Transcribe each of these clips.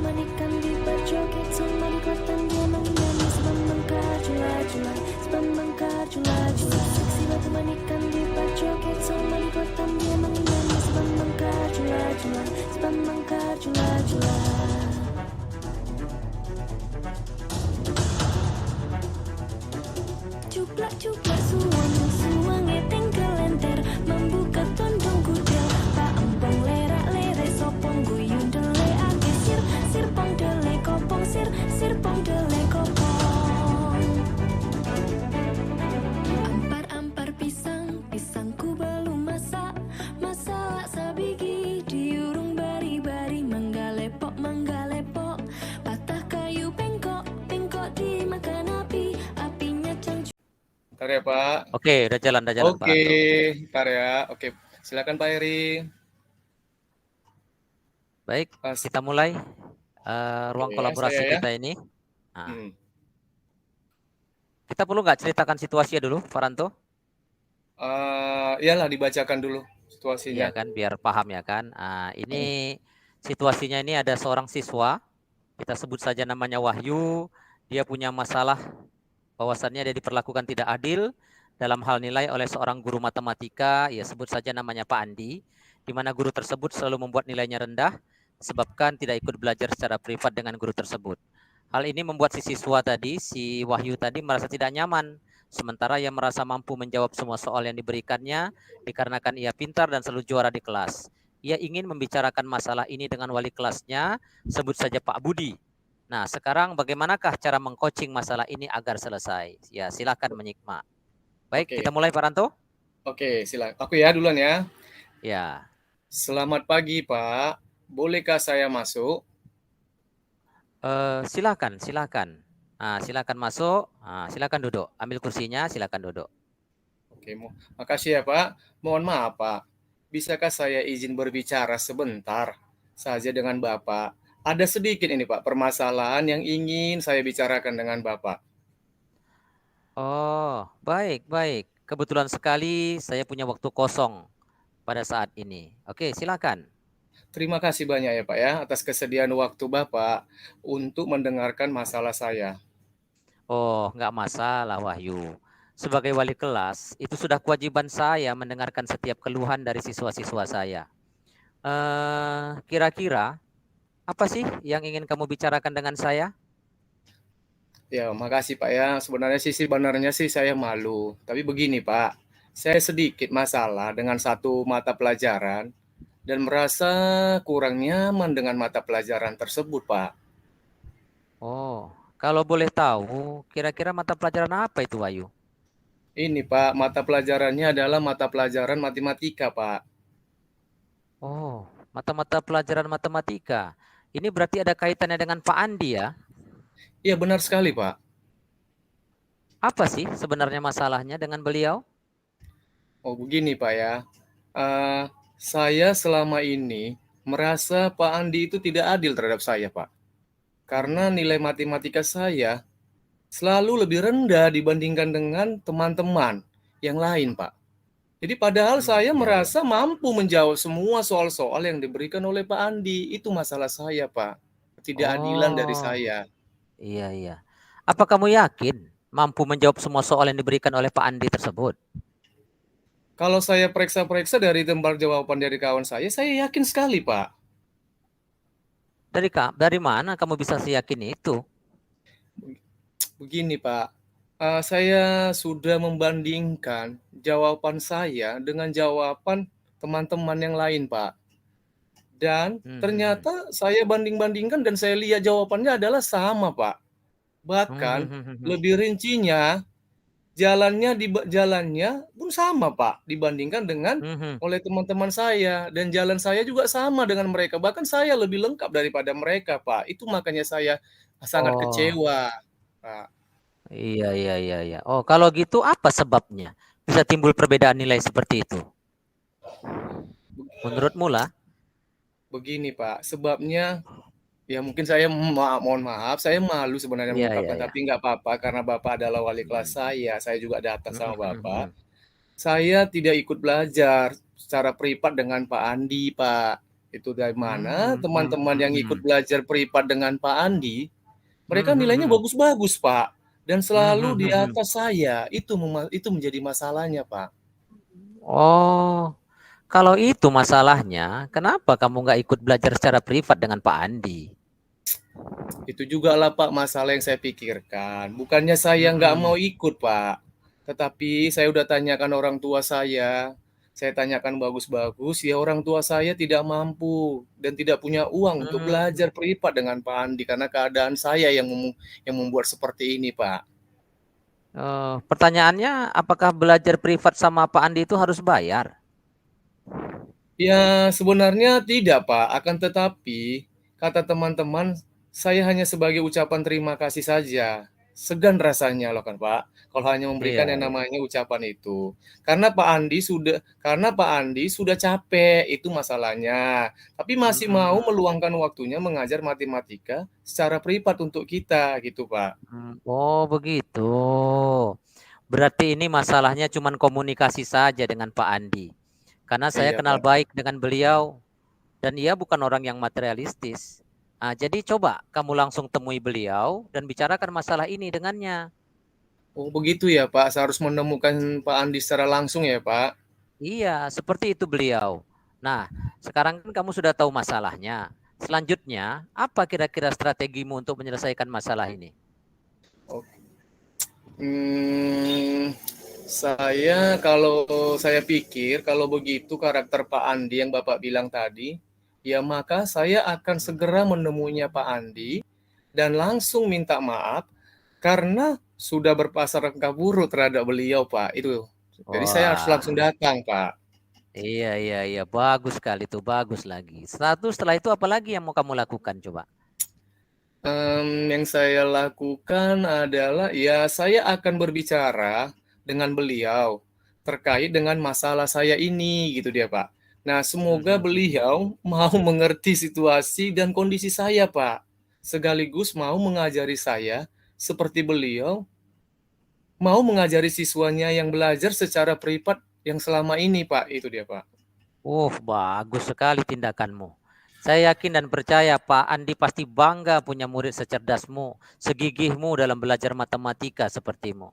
manikan di berjoget sama di kotan dia menyanyi sebab mengkar jula-jula, sebab mengkar jula-jula. Seksi batu manikan di berjoget sama di kotan dia menyanyi sebab mengkar jula-jula, sebab mengkar jula-jula. Cuplak-cuplak suwange tengkel lenter membuka tondong kudel Pak empong lerak-lere sopong guyun dele ake sir pong dele kopong sir pong dele kopong ampar pisangku belum masak sabigi diurung bari-bari manggalepok patah kayu pengkok dimakan api apinya cangcu. Ntar ya Pak. Oke, udah jalan Pak Anto. Oke, ntar ya. Oke, silakan Pak Heri. Baik, kita mulai ruang kolaborasi ya. kita ini. Nah. Kita perlu nggak ceritakan situasinya dulu, Faranto? Iyalah, dibacakan dulu situasinya. Iya kan, biar paham ya kan. Ini situasinya ini ada seorang siswa, kita sebut saja namanya Wahyu. Dia punya masalah bahwasannya dia diperlakukan tidak adil dalam hal nilai oleh seorang guru matematika, ya sebut saja namanya Pak Andi, di mana guru tersebut selalu membuat nilainya rendah, sebabkan tidak ikut belajar secara privat dengan guru tersebut. Hal ini membuat si siswa tadi, si Wahyu tadi merasa tidak nyaman, sementara ia merasa mampu menjawab semua soal yang diberikannya, dikarenakan ia pintar dan selalu juara di kelas. Ia ingin membicarakan masalah ini dengan wali kelasnya, sebut saja Pak Budi. Nah, sekarang bagaimanakah cara mengcoaching masalah ini agar selesai? Ya, silakan menyimak. Baik, kita mulai Pak Ranto. Oke, silakan. Aku ya duluan ya. Ya. Selamat pagi, Pak. Bolehkah saya masuk? Silakan. Silakan masuk. Silakan duduk. Ambil kursinya, silakan duduk. Oke, makasih ya, Pak. Mohon maaf, Pak. Bisakah saya izin berbicara sebentar saja dengan Bapak? Ada sedikit ini Pak, permasalahan yang ingin saya bicarakan dengan Bapak. Oh, baik. Kebetulan sekali saya punya waktu kosong pada saat ini. Oke, silakan. Terima kasih banyak ya Pak ya, atas kesediaan waktu Bapak untuk mendengarkan masalah saya. Oh, nggak masalah Wahyu. Sebagai wali kelas, itu sudah kewajiban saya mendengarkan setiap keluhan dari siswa-siswa saya. Kira-kira apa sih yang ingin kamu bicarakan dengan saya? Ya, makasih Pak ya. Sebenarnya sih saya malu. Tapi begini Pak, saya sedikit masalah dengan satu mata pelajaran dan merasa kurang nyaman dengan mata pelajaran tersebut Pak. Oh, kalau boleh tahu, kira-kira mata pelajaran apa itu Wahyu? Ini Pak, mata pelajarannya adalah mata pelajaran matematika Pak. Oh, mata pelajaran matematika. Ini berarti ada kaitannya dengan Pak Andi ya? Iya benar sekali Pak. Apa sih sebenarnya masalahnya dengan beliau? Oh begini Pak ya, saya selama ini merasa Pak Andi itu tidak adil terhadap saya Pak. Karena nilai matematika saya selalu lebih rendah dibandingkan dengan teman-teman yang lain Pak. Jadi padahal saya merasa mampu menjawab semua soal-soal yang diberikan oleh Pak Andi. Itu masalah saya Pak, ketidakadilan dari saya. Iya. Apa kamu yakin mampu menjawab semua soal yang diberikan oleh Pak Andi tersebut? Kalau saya periksa-periksa dari tempat jawaban dari kawan saya yakin sekali Pak. Dari mana kamu bisa yakin itu? Begini Pak, saya sudah membandingkan jawaban saya dengan jawaban teman-teman yang lain Pak. Dan ternyata saya banding-bandingkan dan saya lihat jawabannya adalah sama Pak. Bahkan lebih rincinya jalannya pun sama Pak dibandingkan dengan oleh teman-teman saya, dan jalan saya juga sama dengan mereka. Bahkan saya lebih lengkap daripada mereka Pak. Itu makanya saya sangat kecewa Pak. Iya. Oh, kalau gitu apa sebabnya bisa timbul perbedaan nilai seperti itu? Menurutmu lah? Begini Pak, sebabnya ya mungkin saya mohon maaf, saya malu sebenarnya mengungkapkan, tapi nggak apa-apa karena Bapak adalah wali kelas saya juga datang sama Bapak. Saya tidak ikut belajar secara privat dengan Pak Andi Pak, Itu dari mana Hmm, hmm, teman-teman yang ikut hmm, belajar privat dengan Pak Andi, hmm, mereka hmm, nilainya hmm, bagus-bagus, Pak, dan hmm, selalu hmm, di hmm, hmm. atas saya. Itu menjadi masalahnya, Pak. Oh, kalau itu masalahnya, kenapa kamu nggak ikut belajar secara privat dengan Pak Andi? Itu juga lah Pak masalah yang saya pikirkan. Bukannya saya nggak mau Mm-mm. ikut Pak. Tetapi saya udah tanyakan orang tua saya tanyakan bagus-bagus, ya orang tua saya tidak mampu dan tidak punya uang untuk Hmm. belajar privat dengan Pak Andi karena keadaan saya yang membuat seperti ini Pak. Pertanyaannya, apakah belajar privat sama Pak Andi itu harus bayar? Ya, sebenarnya tidak, Pak. Akan tetapi, kata teman-teman, saya hanya sebagai ucapan terima kasih saja. Segan rasanya loh kan, Pak, kalau hanya memberikan Iya, yang iya. namanya ucapan itu. Karena Pak Andi sudah capek, itu masalahnya. Tapi masih mau Mm-mm. meluangkan waktunya mengajar matematika secara privat untuk kita, gitu, Pak. Oh, begitu. Berarti ini masalahnya cuma komunikasi saja dengan Pak Andi. Karena saya Iya, kenal Pak. baik dengan beliau dan ia bukan orang yang materialistis. Jadi coba kamu langsung temui beliau dan bicarakan masalah ini dengannya. Oh, begitu ya, Pak. Saya harus menemukan Pak Andi secara langsung ya, Pak. Iya, seperti itu beliau. Nah, sekarang kan kamu sudah tahu masalahnya. Selanjutnya, apa kira-kira strategimu untuk menyelesaikan masalah ini? Oke. Hmm, kalau saya pikir kalau begitu karakter Pak Andi yang Bapak bilang tadi, ya maka saya akan segera menemuinya Pak Andi dan langsung minta maaf karena sudah berprasangka buruk terhadap beliau, Pak. Itu. Jadi saya harus Wah, langsung datang, Pak. iya, iya, iya. Bagus sekali tuh, bagus lagi. Setelah itu apa lagi yang mau kamu lakukan coba? Yang saya lakukan adalah ya saya akan berbicara dengan beliau terkait dengan masalah saya ini gitu dia Pak. Nah semoga Mhm. beliau mau mengerti situasi dan kondisi saya Pak. Sekaligus mau mengajari saya seperti beliau mau mengajari siswanya yang belajar secara privat yang selama ini Pak. Itu dia Pak. Bagus sekali tindakanmu. Saya yakin dan percaya Pak Andi pasti bangga punya murid secerdasmu, segigihmu dalam belajar matematika sepertimu.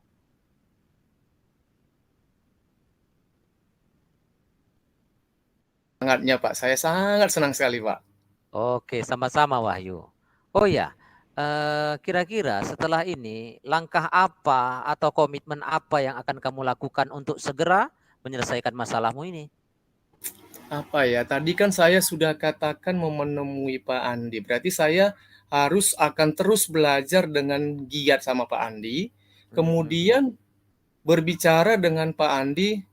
Sangatnya Pak, saya sangat senang sekali Pak. Oke, sama-sama Wahyu. Oh ya, kira-kira setelah ini langkah apa atau komitmen apa yang akan kamu lakukan untuk segera menyelesaikan masalahmu ini? Apa ya, tadi kan saya sudah katakan mau menemui Pak Andi, berarti saya harus akan terus belajar dengan giat sama Pak Andi, Mhm. kemudian berbicara dengan Pak Andi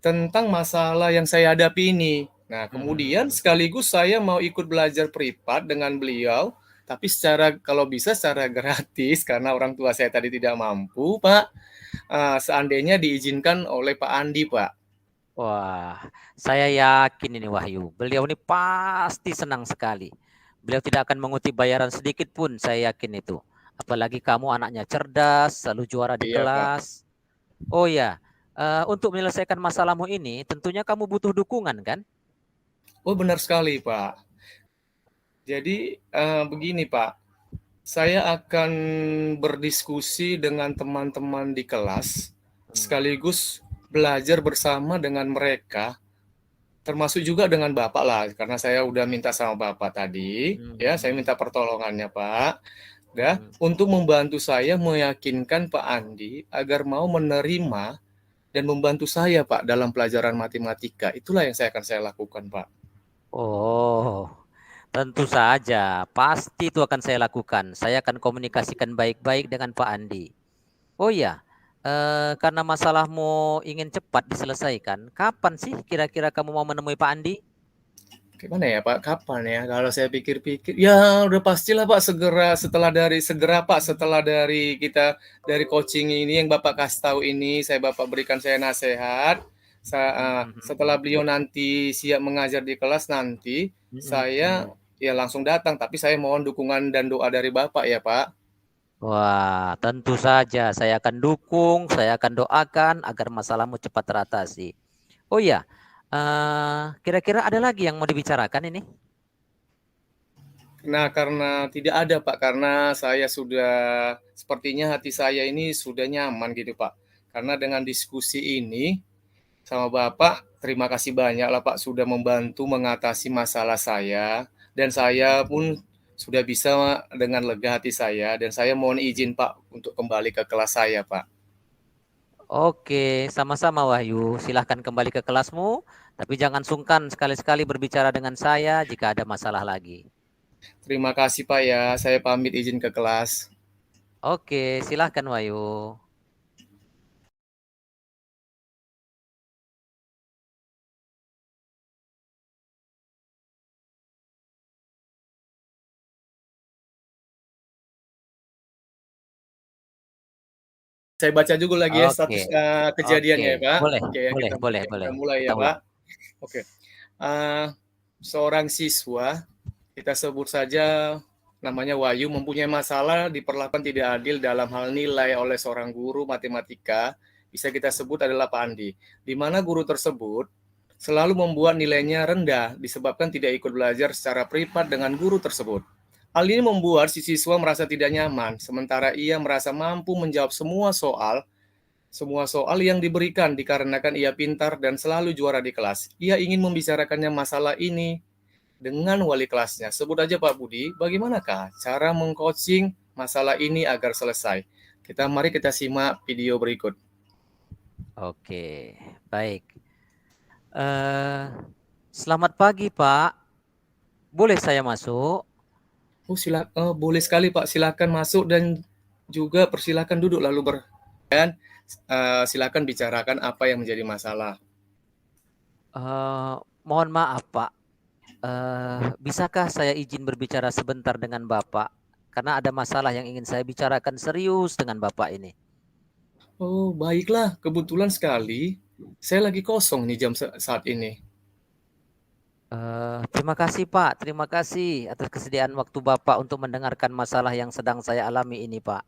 tentang masalah yang saya hadapi ini. Nah, kemudian Mhm. sekaligus saya mau ikut belajar privat dengan beliau, tapi kalau bisa secara gratis karena orang tua saya tadi tidak mampu, Pak. Seandainya diizinkan oleh Pak Andi, Pak. Wah, saya yakin ini Wahyu. Beliau ini pasti senang sekali. Beliau tidak akan mengutip bayaran sedikit pun, saya yakin itu. Apalagi kamu anaknya cerdas, selalu juara di Iya, Pak. kelas. Oh ya, untuk menyelesaikan masalahmu ini, tentunya kamu butuh dukungan kan? Oh, benar sekali, Pak. Jadi begini Pak, saya akan berdiskusi dengan teman-teman di kelas, Hmm. sekaligus belajar bersama dengan mereka, termasuk juga dengan Bapak lah, karena saya udah minta sama Bapak tadi, ya saya Mhm. minta pertolongannya Pak, ya, Mhm. untuk membantu saya meyakinkan Pak Andi agar mau menerima dan membantu saya Pak dalam pelajaran matematika. Itulah yang saya lakukan Pak. Oh, tentu saja. Pasti itu akan saya lakukan. Saya akan komunikasikan baik-baik dengan Pak Andi. Oh iya, karena masalahmu ingin cepat diselesaikan, kapan sih kira-kira kamu mau menemui Pak Andi? Gimana ya Pak, kapan ya? Kalau saya pikir-pikir, ya udah pastilah Pak segera Pak, setelah dari coaching ini yang Bapak kasih tahu ini, Bapak berikan saya nasihat. Setelah Mhm. beliau nanti siap mengajar di kelas nanti, saya Mhm. ya langsung datang, tapi saya mohon dukungan dan doa dari Bapak ya Pak. Wah, tentu saja saya akan dukung, saya akan doakan agar masalahmu cepat teratasi. Oh iya, Kira-kira ada lagi yang mau dibicarakan ini? Nah, karena tidak ada Pak, karena saya sudah sepertinya hati saya ini sudah nyaman gitu Pak. Karena dengan diskusi ini sama Bapak, terima kasih banyak lah Pak sudah membantu mengatasi masalah saya dan saya pun sudah bisa dengan lega hati saya dan saya mohon izin Pak untuk kembali ke kelas saya Pak. Oke, sama-sama Wahyu. Silahkan kembali ke kelasmu, tapi jangan sungkan sekali-sekali berbicara dengan saya jika ada masalah lagi. Terima kasih Pak ya, saya pamit izin ke kelas. Oke, silahkan Wahyu. Saya baca juga lagi ya Oke, status oke, kejadiannya ya Pak. boleh, Oke ya boleh, kita boleh, mulai, boleh. kita mulai Kita ya Pak. ulang. Oke. Eh, Seorang siswa, kita sebut saja namanya Wahyu, mempunyai masalah diperlakukan tidak adil dalam hal nilai oleh seorang guru matematika, bisa kita sebut adalah Pak Andi, di mana guru tersebut selalu membuat nilainya rendah disebabkan tidak ikut belajar secara privat dengan guru tersebut. Hal ini membuat si siswa merasa tidak nyaman, sementara ia merasa mampu menjawab semua soal yang diberikan dikarenakan ia pintar dan selalu juara di kelas. Ia ingin membicarakannya masalah ini dengan wali kelasnya. Sebut aja Pak Budi, bagaimanakah cara mengcoaching masalah ini agar selesai? Mari kita simak video berikut. Oke, baik. Selamat pagi, Pak. Boleh saya masuk? Boleh sekali Pak, silakan masuk dan juga persilakan duduk lalu dan silakan bicarakan apa yang menjadi masalah. Mohon maaf, Pak. Bisakah saya izin berbicara sebentar dengan Bapak? Karena ada masalah yang ingin saya bicarakan serius dengan Bapak ini. Oh, baiklah, kebetulan sekali. Saya lagi kosong nih saat ini. Terima kasih, Pak. Terima kasih atas kesediaan waktu Bapak untuk mendengarkan masalah yang sedang saya alami ini, Pak.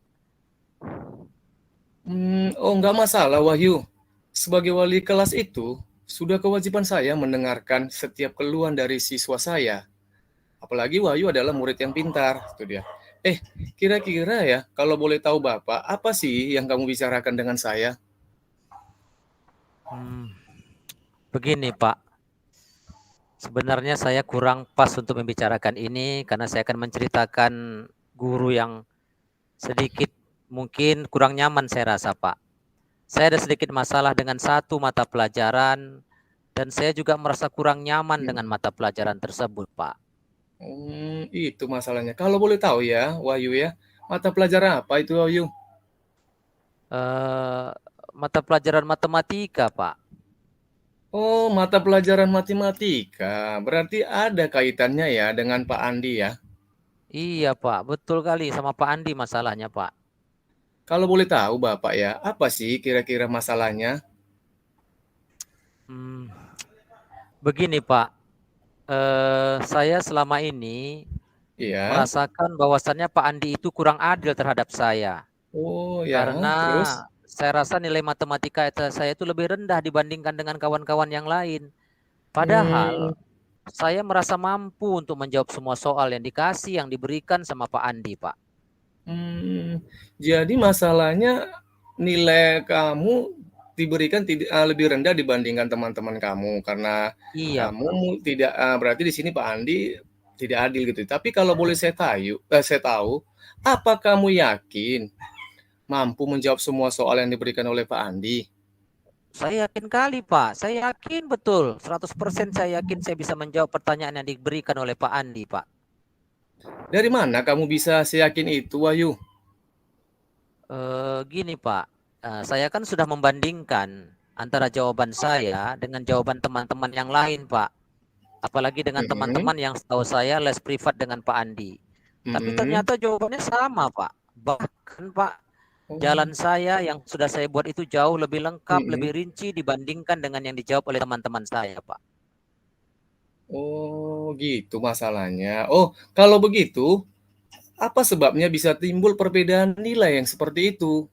Nggak masalah, Wahyu. Sebagai wali kelas itu, sudah kewajiban saya mendengarkan setiap keluhan dari siswa saya. Apalagi Wahyu adalah murid yang pintar, itu dia. Kira-kira ya, kalau boleh tahu Bapak, apa sih yang kamu bicarakan dengan saya? Begini, Pak. Sebenarnya saya kurang pas untuk membicarakan ini karena saya akan menceritakan guru yang sedikit mungkin kurang nyaman saya rasa, Pak. Saya ada sedikit masalah dengan satu mata pelajaran dan saya juga merasa kurang nyaman dengan mata pelajaran tersebut, Pak. Itu masalahnya. Kalau boleh tahu ya, Wahyu ya, mata pelajaran apa itu Wahyu? Mata pelajaran matematika, Pak. Oh, mata pelajaran matematika. Berarti ada kaitannya ya dengan Pak Andi ya? Iya, Pak. Betul kali sama Pak Andi masalahnya, Pak. Kalau boleh tahu Bapak ya, apa sih kira-kira masalahnya? Begini, Pak. Saya selama ini Iya. merasakan bahwasannya Pak Andi itu kurang adil terhadap saya. Oh ya, Karena terus? saya rasa nilai matematika saya itu lebih rendah dibandingkan dengan kawan-kawan yang lain. Padahal saya merasa mampu untuk menjawab semua soal yang dikasih, yang diberikan sama Pak Andi, Pak. Jadi masalahnya nilai kamu diberikan lebih rendah dibandingkan teman-teman kamu karena Iya, Pak. kamu tidak berarti di sini Pak Andi tidak adil gitu. Tapi kalau boleh saya tahu, apa kamu yakin mampu menjawab semua soal yang diberikan oleh Pak Andi? Saya yakin kali, Pak. Saya yakin betul. 100% saya yakin saya bisa menjawab pertanyaan yang diberikan oleh Pak Andi, Pak. Dari mana kamu bisa seyakin itu, Wahyu? Gini, Pak. Saya kan sudah membandingkan antara jawaban saya dengan jawaban teman-teman yang lain, Pak. Apalagi dengan teman-teman yang setahu saya les privat dengan Pak Andi. Tapi ternyata jawabannya sama, Pak. Bahkan, Pak, jalan saya yang sudah saya buat itu jauh lebih lengkap, lebih rinci dibandingkan dengan yang dijawab oleh teman-teman saya, Pak. Oh, gitu masalahnya. Oh, kalau begitu, apa sebabnya bisa timbul perbedaan nilai yang seperti itu?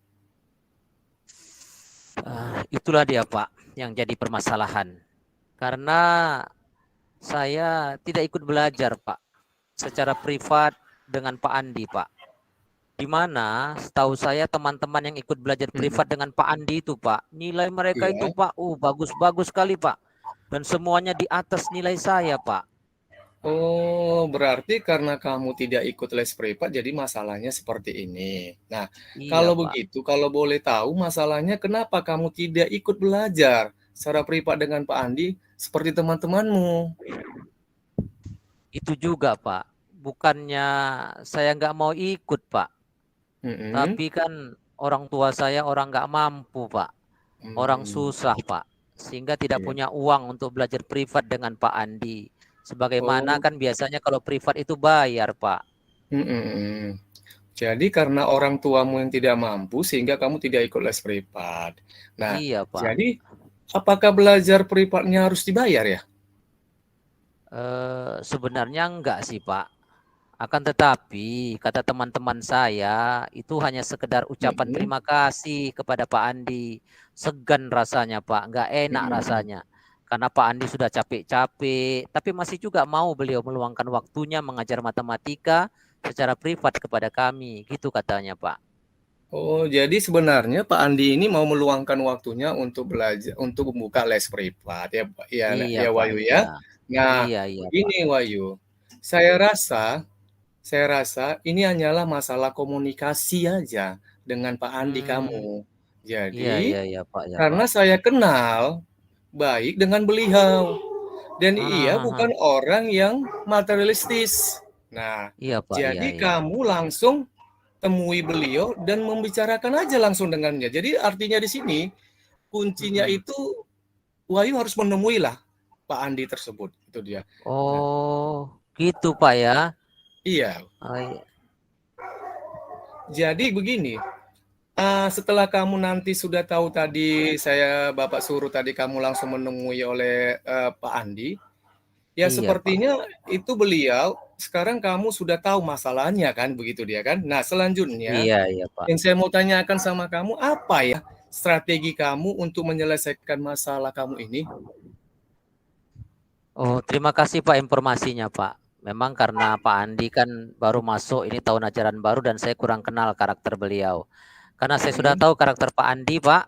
Itulah dia, Pak, yang jadi permasalahan. Karena saya tidak ikut belajar, Pak, secara privat dengan Pak Andi, Pak. Di mana setahu saya teman-teman yang ikut belajar privat dengan Pak Andi itu, Pak, nilai mereka itu, Iya. Pak, bagus-bagus sekali, Pak. Dan semuanya di atas nilai saya, Pak. Oh, berarti karena kamu tidak ikut les privat, jadi masalahnya seperti ini. Nah, Iya, kalau Pak. begitu, kalau boleh tahu masalahnya kenapa kamu tidak ikut belajar secara privat dengan Pak Andi seperti teman-temanmu? Itu juga, Pak. Bukannya saya nggak mau ikut, Pak. Mhm. Tapi kan orang tua saya orang nggak mampu, Pak. Orang Mmm, susah, Pak. Sehingga tidak iya. punya uang untuk belajar privat dengan Pak Andi. Sebagaimana Oh, kan biasanya kalau privat itu bayar, Pak. mhm mhm. Jadi karena orang tuamu yang tidak mampu sehingga kamu tidak ikut les privat. Nah, Iya, Pak. jadi apakah belajar privatnya harus dibayar ya? Sebenarnya enggak sih, Pak. Akan tetapi, kata teman-teman saya, itu hanya sekedar ucapan Mhm, terima kasih kepada Pak Andi. Segan rasanya, Pak. Enggak enak mhm mhm. rasanya. Karena Pak Andi sudah capek-capek, tapi masih juga mau beliau meluangkan waktunya mengajar matematika secara privat kepada kami. Gitu katanya, Pak. Oh, jadi sebenarnya Pak Andi ini mau meluangkan waktunya untuk belajar untuk membuka les privat ya, Pak ya Iya, ya, Pak. Wahyu Iya. ya? Nah, Iya, iya, Pak. begini Wahyu, saya rasa saya rasa ini hanyalah masalah komunikasi aja dengan Pak Andi Hmm, kamu. iya, Jadi, iya, iya, Pak. Ya, Pak. karena saya kenal baik dengan beliau dan ia Ah, bukan orang yang materialistis. Nah, iya, Pak. Iya, jadi iya. kamu langsung temui beliau dan membicarakan aja langsung dengannya. Jadi artinya di sini kuncinya Mm-mm. itu Wahyu harus menemuilah Pak Andi tersebut, itu dia. Nah, Oh, gitu, Pak ya. iya. Oh, iya. Jadi begini, setelah kamu nanti sudah tahu tadi Bapak suruh tadi kamu langsung menemui oleh, Pak Andi, ya Iya, Pak. sepertinya itu beliau sekarang kamu sudah tahu masalahnya kan, begitu dia kan. Nah, selanjutnya Iya, iya, Pak. yang saya mau tanyakan sama kamu, apa ya strategi kamu untuk menyelesaikan masalah kamu ini? Oh, terima kasih Pak informasinya, Pak. Memang karena Pak Andi kan baru masuk ini tahun ajaran baru dan saya kurang kenal karakter beliau. Karena saya sudah Mhm, tahu karakter Pak Andi, Pak,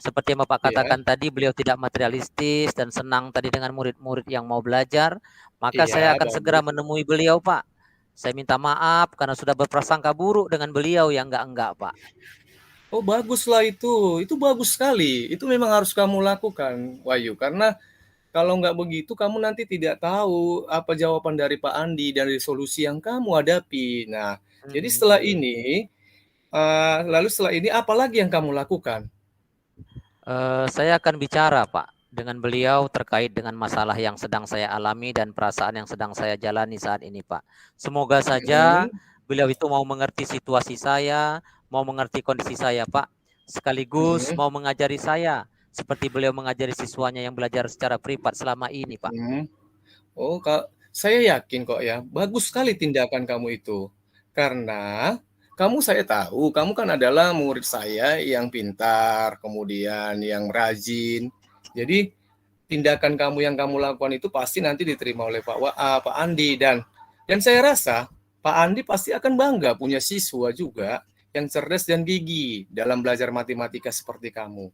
seperti yang Bapak iya katakan tadi, beliau tidak materialistis dan senang tadi dengan murid-murid yang mau belajar, maka iya, saya akan segera bagus. menemui beliau, Pak. Saya minta maaf karena sudah berprasangka buruk dengan beliau yang enggak, Pak. Oh, baguslah itu bagus sekali. Itu memang harus kamu lakukan, Wahyu, karena kalau nggak begitu kamu nanti tidak tahu apa jawaban dari Pak Andi, dari solusi yang kamu hadapi. Nah, jadi setelah Hmm. ini, lalu setelah ini apa lagi yang kamu lakukan? Saya akan bicara, Pak, dengan beliau terkait dengan masalah yang sedang saya alami dan perasaan yang sedang saya jalani saat ini, Pak. Semoga saja Mhm, beliau itu mau mengerti situasi saya, mau mengerti kondisi saya, Pak, sekaligus mhm, mau mengajari saya seperti beliau mengajari siswanya yang belajar secara privat selama ini, Pak. mhm. Oh, saya yakin kok ya, bagus sekali tindakan kamu itu. Karena saya tahu kamu kan adalah murid saya yang pintar, kemudian yang rajin. Jadi tindakan kamu yang kamu lakukan itu pasti nanti diterima oleh Pak Andi dan saya rasa Pak Andi pasti akan bangga punya siswa juga yang cerdas dan gigih dalam belajar matematika seperti kamu.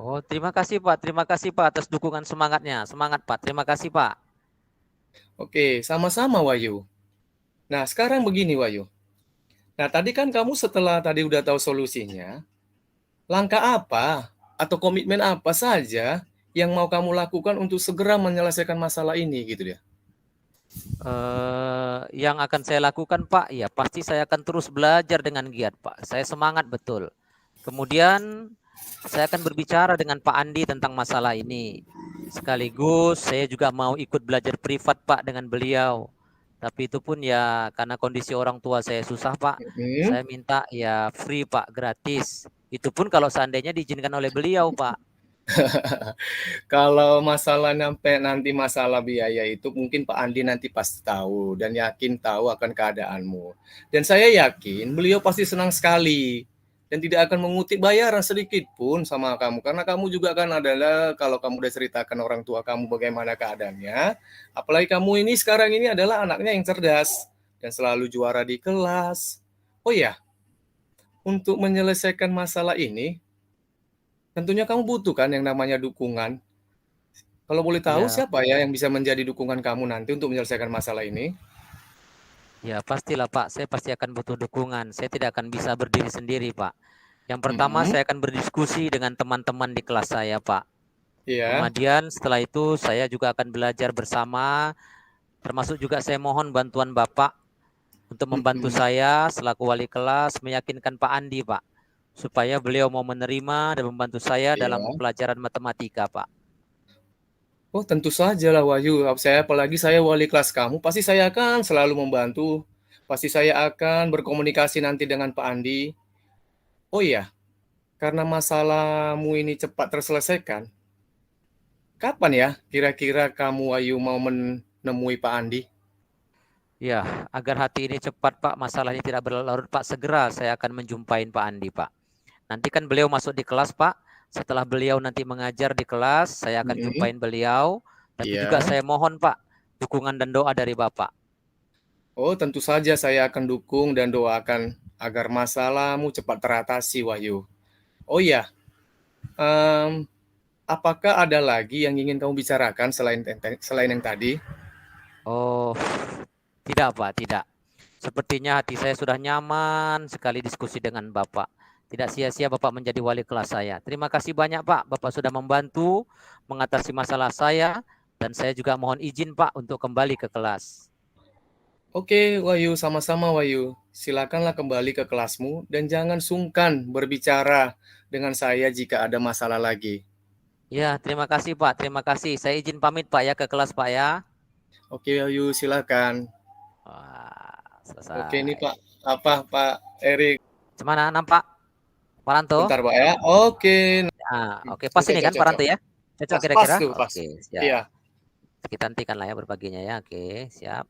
Oh, terima kasih, Pak. Terima kasih, Pak, atas dukungan semangatnya. Semangat, Pak. Terima kasih, Pak. Oke, sama-sama Wahyu. Nah, sekarang begini Wahyu. Nah, tadi kan kamu setelah tadi udah tahu solusinya, langkah apa atau komitmen apa saja yang mau kamu lakukan untuk segera menyelesaikan masalah ini gitu ya? Yang akan saya lakukan, Pak, ya pasti saya akan terus belajar dengan giat, Pak. Saya semangat betul. Kemudian saya akan berbicara dengan Pak Andi tentang masalah ini. Sekaligus saya juga mau ikut belajar privat, Pak, dengan beliau. Tapi itu pun ya karena kondisi orang tua saya susah, Pak. Mhm. Saya minta ya free, Pak, gratis. Itu pun kalau seandainya diizinkan oleh beliau, Pak. Kalau masalah sampai nanti masalah biaya itu mungkin Pak Andi nanti pasti tahu dan yakin tahu akan keadaanmu. Dan saya yakin beliau pasti senang sekali dan tidak akan mengutip bayaran sedikit pun sama kamu. Karena kamu juga kan adalah, kalau kamu udah ceritakan orang tua kamu bagaimana keadaannya, apalagi kamu ini sekarang ini adalah anaknya yang cerdas dan selalu juara di kelas. Oh ya, untuk menyelesaikan masalah ini, tentunya kamu butuh kan yang namanya dukungan. Kalau boleh tahu Ya, siapa ya yang bisa menjadi dukungan kamu nanti untuk menyelesaikan masalah ini? ya pastilah Pak, saya pasti akan butuh dukungan. Saya tidak akan bisa berdiri sendiri, Pak. Yang pertama, Mhm, saya akan berdiskusi dengan teman-teman di kelas saya, Pak. iya, Kemudian setelah itu saya juga akan belajar bersama, termasuk juga saya mohon bantuan Bapak untuk membantu mhm, saya selaku wali kelas meyakinkan Pak Andi, Pak, supaya beliau mau menerima dan membantu saya dalam iya. pelajaran matematika, Pak. Oh, tentu saja lah Wahyu, apalagi saya wali kelas kamu, pasti saya akan selalu membantu. Pasti saya akan berkomunikasi nanti dengan Pak Andi. Oh iya, karena masalahmu ini cepat terselesaikan, kapan ya kira-kira kamu Wahyu mau menemui Pak Andi? Ya, agar hati ini cepat, Pak, masalah ini tidak berlarut, Pak, segera saya akan menjumpai Pak Andi, Pak. Nanti kan beliau masuk di kelas, Pak. Setelah beliau nanti mengajar di kelas, saya akan Mhm, jumpain beliau. Tapi juga iya. saya mohon, Pak, dukungan dan doa dari Bapak. Oh, tentu saja saya akan dukung dan doakan agar masalahmu cepat teratasi, Wahyu. Oh iya, em, apakah ada lagi yang ingin kamu bicarakan selain yang tadi? Oh, tidak, Pak, tidak. Sepertinya hati saya sudah nyaman sekali diskusi dengan Bapak. Tidak sia-sia Bapak menjadi wali kelas saya. Terima kasih banyak, Pak. Bapak sudah membantu mengatasi masalah saya. Dan saya juga mohon izin, Pak, untuk kembali ke kelas. Oke, Wahyu, sama-sama Wahyu. Silakanlah kembali ke kelasmu dan jangan sungkan berbicara dengan saya jika ada masalah lagi. Ya, terima kasih, Pak. Terima kasih. Saya izin pamit, Pak, ya, ke kelas, Pak, ya. Oke, Wahyu, silakan. Wah, Oke, ini selesai. Pak Erik. Gimana, nampak, Pak Ranto? Bentar, Pak ya. Oke, Nah, oke, pas cocok, ini kan, cocok, Pak cocok. Ranto, ya? Cocok Pas, pas kira-kira? tuh, pas. Oke, siap. Iya. Kita hentikan lah ya berbaginya, ya. Oke, siap.